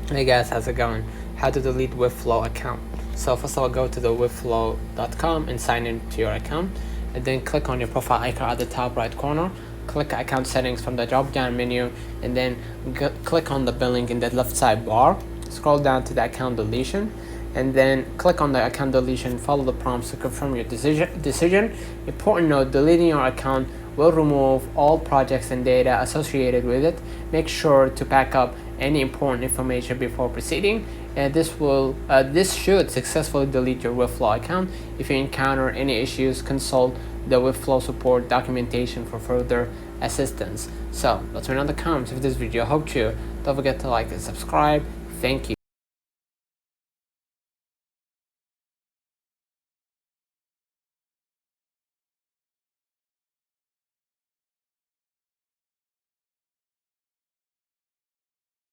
Hey guys, how's it going? How to delete webflow account. So first of all, go to the webflow.com and sign into your account, and then click on your profile icon at the top right corner. Click account settings from the drop down menu, and then click on the billing in the left side bar. Scroll down to the account deletion, and then click on the account deletion. Follow the prompts to confirm your decision. Important note: deleting your account will remove all projects and data associated with it. Make sure to back up any important information before proceeding, and this should successfully delete your webflow account. If you encounter any issues, consult the webflow support documentation for further assistance. So let me know in the comments if this video helped you. Don't forget to like and subscribe. Thank you.